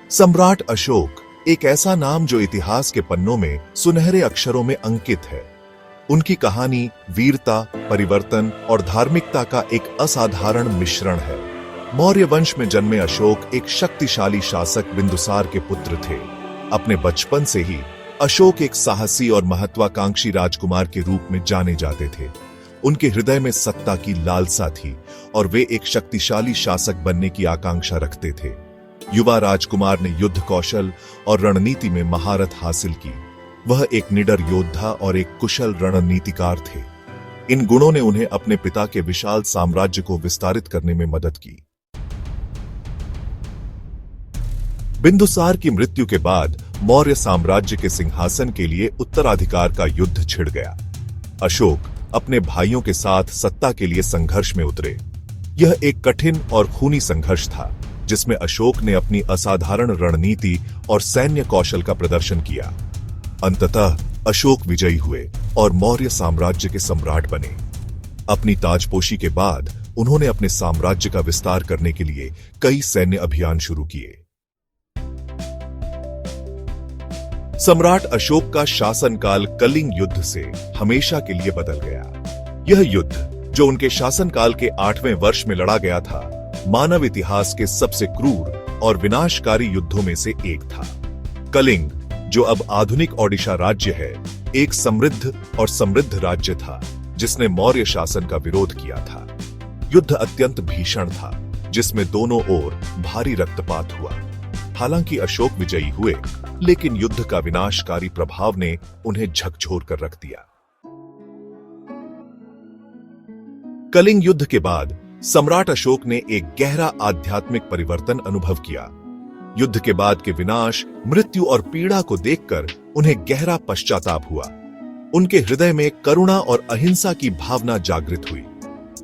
सम्राट अशोक एक ऐसा नाम जो इतिहास के पन्नों में सुनहरे अक्षरों में अंकित है। उनकी कहानी वीरता, परिवर्तन और धार्मिकता का एक असाधारण मिश्रण है। मौर्य वंश में जन्मे अशोक एक शक्तिशाली शासक बिंदुसार के पुत्र थे। अपने बचपन से ही अशोक एक साहसी और महत्वाकांक्षी राजकुमार के रूप में जाने जाते थे। उनके हृदय में सत्ता की लालसा थी और वे एक शक्तिशाली शासक बनने की आकांक्षा रखते थे। युवा राजकुमार ने युद्ध कौशल और रणनीति में महारत हासिल की। वह एक निडर योद्धा और एक कुशल रणनीतिकार थे। इन गुणों ने उन्हें अपने पिता के विशाल साम्राज्य को विस्तारित करने में मदद की। बिंदुसार की मृत्यु के बाद मौर्य साम्राज्य के सिंहासन के लिए उत्तराधिकार का युद्ध छिड़ गया। अशोक अपने भाइयों के साथ सत्ता के लिए संघर्ष में उतरे। यह एक कठिन और खूनी संघर्ष था, जिसमें अशोक ने अपनी असाधारण रणनीति और सैन्य कौशल का प्रदर्शन किया। अंततः अशोक विजयी हुए और मौर्य साम्राज्य के सम्राट बने। अपनी ताजपोशी के बाद उन्होंने अपने साम्राज्य का विस्तार करने के लिए कई सैन्य अभियान शुरू किए। सम्राट अशोक का शासनकाल कलिंग युद्ध से हमेशा के लिए बदल गया। यह युद्ध, जो उनके शासनकाल के 8वें वर्ष में लड़ा गया था, मानव इतिहास के सबसे क्रूर और विनाशकारी युद्धों में से एक था। कलिंग, जो अब आधुनिक ओडिशा राज्य है, एक समृद्ध राज्य था जिसने मौर्य शासन का विरोध किया था। युद्ध अत्यंत भीषण था, जिसमें दोनों ओर भारी रक्तपात हुआ। हालांकि अशोक विजयी हुए, लेकिन युद्ध का विनाशकारी प्रभाव ने उन्हें झकझोर कर रख दिया। कलिंग युद्ध के बाद सम्राट अशोक ने एक गहरा आध्यात्मिक परिवर्तन अनुभव किया। युद्ध के बाद के विनाश, मृत्यु और पीड़ा को देखकर उन्हें गहरा पश्चाताप हुआ। उनके हृदय में करुणा और अहिंसा की भावना जागृत हुई।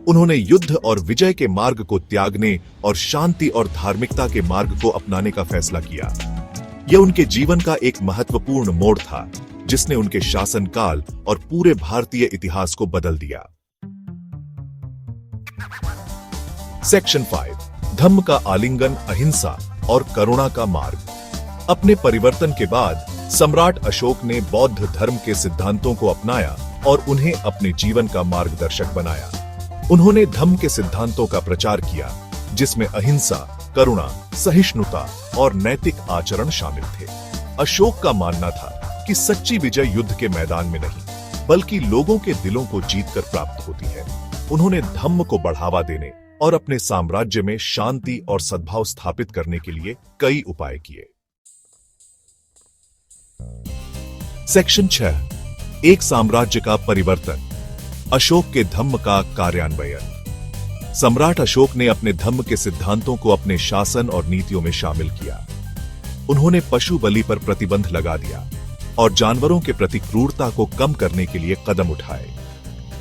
उन्होंने युद्ध और विजय के मार्ग को त्यागने और शांति और धार्मिकता के मार्ग को अपनाने का फैसला किया। यह उनके जीवन का एक महत्वपूर्ण मोड़ था, जिसने उनके शासनकाल और पूरे भारतीय इतिहास को बदल दिया। सेक्शन 5, धम्म का आलिंगन, अहिंसा और करुणा का मार्ग। अपने परिवर्तन के बाद सम्राट अशोक ने बौद्ध धर्म के सिद्धांतों को अपनाया और उन्हें अपने जीवन का मार्गदर्शक बनाया। उन्होंने धम्म के सिद्धांतों का प्रचार किया, जिसमें अहिंसा, करुणा, सहिष्णुता और नैतिक आचरण शामिल थे। अशोक का मानना था कि सच्ची विजय युद्ध के मैदान में नहीं, बल्कि लोगों के दिलों को जीतकर प्राप्त होती है। उन्होंने धम्म को बढ़ावा देने और अपने साम्राज्य में शांति और सद्भाव स्थापित करने के लिए कई उपाय किए। सेक्शन 6, एक साम्राज्य का परिवर्तन, अशोक के धम्म का कार्यान्वयन। सम्राट अशोक ने अपने धम्म के सिद्धांतों को अपने शासन और नीतियों में शामिल किया। उन्होंने पशु बलि पर प्रतिबंध लगा दिया और जानवरों के प्रति क्रूरता को कम करने के लिए कदम उठाए।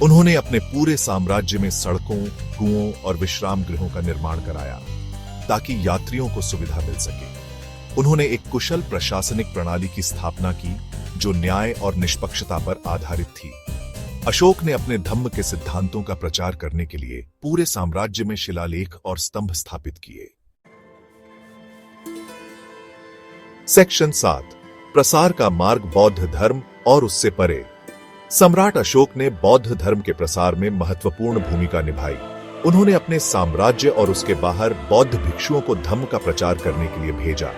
उन्होंने अपने पूरे साम्राज्य में सड़कों, कुओं और विश्राम गृहों का निर्माण कराया, ताकि यात्रियों को सुविधा मिल सके। उन्होंने एक कुशल प्रशासनिक प्रणाली की स्थापना की, जो न्याय और निष्पक्षता पर आधारित थी। अशोक ने अपने धम्म के सिद्धांतों का प्रचार करने के लिए पूरे साम्राज्य में शिलालेख और स्तंभ स्थापित किए। सेक्शन 7, प्रसार का मार्ग, बौद्ध धर्म और उससे परे। सम्राट अशोक ने बौद्ध धर्म के प्रसार में महत्वपूर्ण भूमिका निभाई। उन्होंने अपने साम्राज्य और उसके बाहर बौद्ध भिक्षुओं को धम्म का प्रचार करने के लिए भेजा।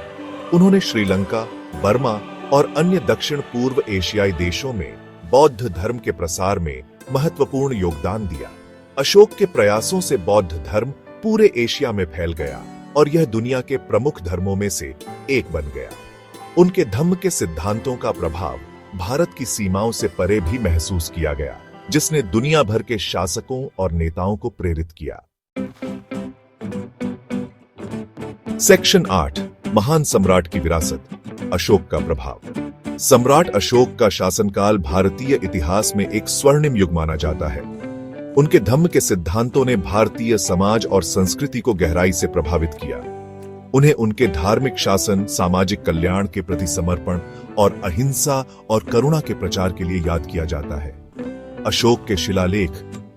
उन्होंने श्रीलंका, बर्मा और अन्य दक्षिण पूर्व एशियाई देशों में बौद्ध धर्म के प्रसार में महत्वपूर्ण योगदान दिया। अशोक के प्रयासों से बौद्ध धर्म पूरे एशिया में फैल गया और यह दुनिया के प्रमुख धर्मों में से एक बन गया। उनके धम्म के सिद्धांतों का प्रभाव भारत की सीमाओं से परे भी महसूस किया गया, जिसने दुनिया भर के शासकों और नेताओं को प्रेरित किया। सेक्शन 8, महान सम्राट की विरासत, अशोक का प्रभाव। सम्राट अशोक का शासनकाल भारतीय इतिहास में एक स्वर्णिम युग माना जाता है। उनके धम्म के सिद्धांतों ने भारतीय समाज और संस्कृति को गहराई से प्रभावित किया। उन्हें उनके धार्मिक शासन, सामाजिक कल्याण के प्रति समर्पण और अहिंसा और करुणा के प्रचार के लिए याद किया जाता है। अशोक के शिलालेख,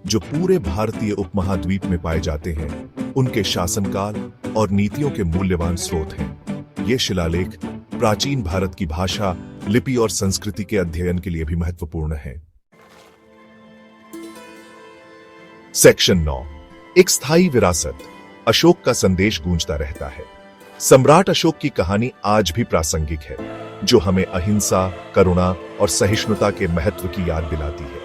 जो पूरे भारतीय उपमहाद्वीप में पाए जाते हैं, उनके शासनकाल और नीतियों के मूल्यवान स्रोत हैं। ये शिलालेख प्राचीन भारत की भाषा, लिपि और संस्कृति के अध्ययन के लिए भी महत्वपूर्ण है। सेक्शन 9, एक स्थायी विरासत। अशोक का संदेश गूंजता रहता है। सम्राट अशोक की कहानी आज भी प्रासंगिक है, जो हमें अहिंसा, करुणा और सहिष्णुता के महत्व की याद दिलाती है।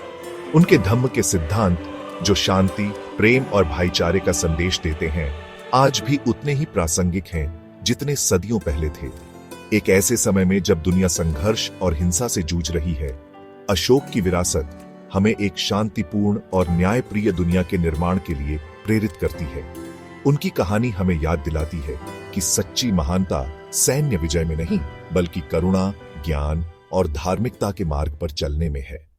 उनके धम्म के सिद्धांत, जो शांति, प्रेम और भाईचारे का संदेश देते हैं, आज भी उतने ही प्रासंगिक हैं जितने सदियों पहले थे। एक ऐसे समय में जब दुनिया संघर्ष और हिंसा से जूझ रही है, अशोक की विरासत हमें एक शांतिपूर्ण और न्यायप्रिय दुनिया के निर्माण के लिए प्रेरित करती है। उनकी कहानी हमें याद दिलाती है कि सच्ची महानता सैन्य विजय में नहीं, बल्कि करुणा, ज्ञान और धार्मिकता के मार्ग पर चलने में है।